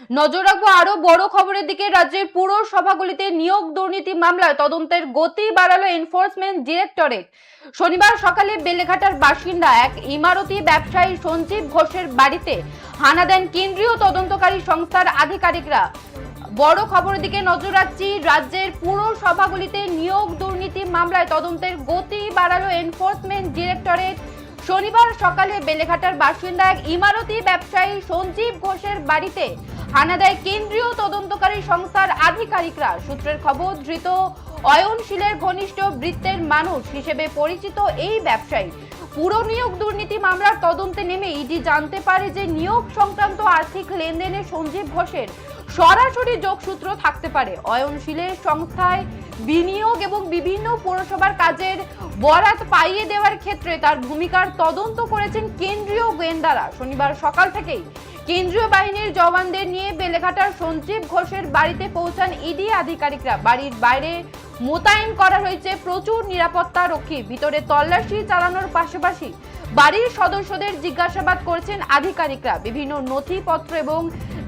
নজর রাখবো আরো বড় খবরের দিকে। রাজ্যের পুরসভাগুলিতে নিয়োগ দুর্নীতি মামলায় তদন্তের গতি বাড়ালো এনফোর্সমেন্ট ডিরেক্টরেট। শনিবার সকালে বেলেঘাটার বাসিন্দা এক ইমারতি ব্যবসায়ী সঞ্জীব ঘোষের বাড়িতে হানা দেন কেন্দ্রীয় তদন্তকারী সংস্থার আধিকারিকরা। বড় খবরের দিকে নজর রাখছি। রাজ্যের পুরসভাগুলিতে নিয়োগ দুর্নীতি মামলায় তদন্তের গতি বাড়ালো এনফোর্সমেন্ট ডিরেক্টরেট। শনিবার সকালে বেলেঘাটার বাসিন্দা এক ইমারতি ব্যবসায়ী সঞ্জীব ঘোষের বাড়িতে হানা দেয় কেন্দ্রীয় তদন্তকারী সংস্থার আধিকারিকরা। সূত্রের খবর, ধৃত অয়নশীলের ঘনিষ্ঠ বৃত্তের মানুষ হিসেবে পরিচিত এই ব্যবসায়ী পুর নিয়োগ দুর্নীতি মামলার তদন্তে নেমে ইডি জানতে পারে যে নিয়োগ সংক্রান্ত আর্থিক লেনদেনে সঞ্জীব ঘোষের সরাসরি যোগসূত্র থাকতে পারে। অয়নশীলের সংস্থায় বিনিয়োগ এবং বিভিন্ন পৌরসভার কাজের বরাত পাইয়ে দেওয়ার ক্ষেত্রে তার ভূমিকার তদন্ত করেছেন কেন্দ্রীয় গোয়েন্দারা। শনিবার সকাল থেকেই কেন্দ্রীয় বাহিনীর জওয়ানদের নিয়ে বেলেঘাটার সঞ্জীব ঘোষের বাড়িতে পৌঁছান ইডি আধিকারিকরা। বাড়ির বাইরে মোতায়েন করা হয়েছে প্রচুর নিরাপত্তা রক্ষী। ভিতরে তল্লাশি চালানোর পাশাপাশি বাড়ির সদস্যদের জিজ্ঞাসাবাদ করছেন আধিকারিকরা। বিভিন্ন নথিপত্র এবং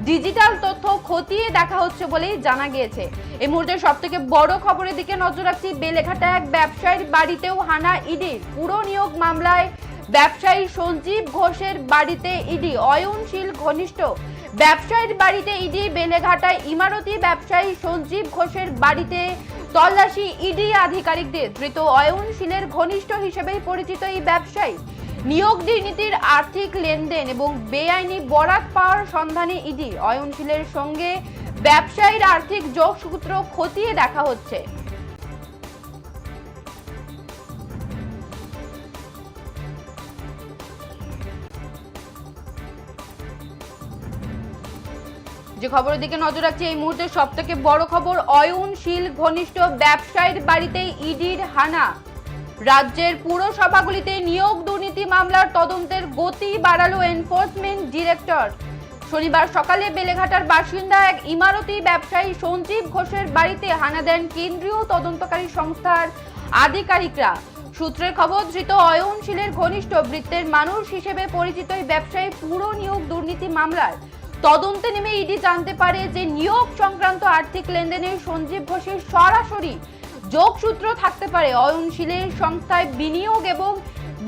ডিজিটাল তথ্য খতিয়ে দেখা হচ্ছে বলেই জানা গিয়েছে। এই মুহূর্তে সব থেকে বড় খবরের দিকে নজর রাখছি। বেলেঘাটা এক ব্যবসায়ীর বাড়িতেও হানা ইডির। পুর নিয়োগ মামলায় ব্যবসায়ী সঞ্জীব ঘোষের বাড়িতে ইডি। অয়নশীল ঘনিষ্ঠ ব্যবসায়ীর বাড়িতে ইডি। বেলেঘাটায় ইমারতি ব্যবসায়ী সঞ্জীব ঘোষের বাড়িতে তল্লাশি ইডি আধিকারিকদের। ধৃত অয়নশীলের ঘনিষ্ঠ হিসেবেই পরিচিত এই ব্যবসায়ী নিয়োগ দুর্নীতির আর্থিক লেনদেন এবং বেআইনি বরাত পাওয়ার সন্ধানে ইডি। অয়নশীলের সঙ্গে ব্যবসায়ীর আর্থিক যোগসূত্র খতিয়ে দেখা হচ্ছে। যে খবরের দিকে নজর রাখছি এই মুহূর্তে সব থেকে বড় খবর, অয়নশীল ঘনিষ্ঠ ব্যবসায়ীর বাড়িতে ইডির হানা। রাজ্যের পুরসভাগুলিতে নিয়োগ দুর্নীতি মামলার তদন্তের গতি বাড়ালো এনফোর্সমেন্ট ডিরেক্টর। শনিবার সকালে বেলেঘাটার বাসিন্দা এক ইমারতি ব্যবসায়ী সঞ্জীব ঘোষের বাড়িতে হানা দেন কেন্দ্রীয় তদন্তকারী সংস্থার আধিকারিকরা। সূত্রের খবর, ধৃত অয়নশীলের ঘনিষ্ঠ বৃত্তের মানুষ হিসেবে পরিচিত এই ব্যবসায়ী পুর নিয়োগ দুর্নীতি মামলার তদন্তে নেমে ইডি জানতে পারে যে নিয়োগ সংক্রান্ত আর্থিক লেনদেনে সঞ্জীব ঘোষের সরাসরি যোগসূত্র থাকতে পারে। অয়নশীলের সংস্থায় বিনিয়োগ এবং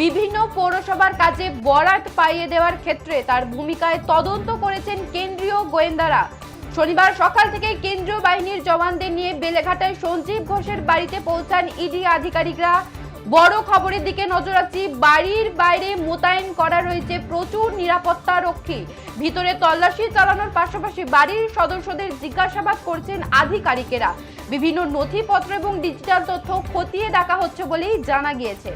বিভিন্ন পৌরসভার কাজে বরাত পাইয়ে দেওয়ার ক্ষেত্রে তার ভূমিকায় তদন্ত করেছেন কেন্দ্রীয় গোয়েন্দারা। শনিবার সকাল থেকে কেন্দ্রীয় বাহিনীর জওয়ানদের নিয়ে বেলেঘাটায় সঞ্জীব ঘোষের বাড়িতে পৌঁছান ইডি আধিকারিকরা। বড় খবরের দিকে নজর রাখছি। বাড়ির বাইরে মোতায়েন করা রয়েছে প্রচুর নিরাপত্তা রক্ষী। ভিতরে তল্লাশি চালানোর পাশাপাশি বাড়ির সদস্যদের জিজ্ঞাসাবাদ করছেন আধিকারিকেরা। বিভিন্ন নথিপত্র এবং ডিজিটাল তথ্য খতিয়ে দেখা হচ্ছে বলেই জানা গিয়েছে।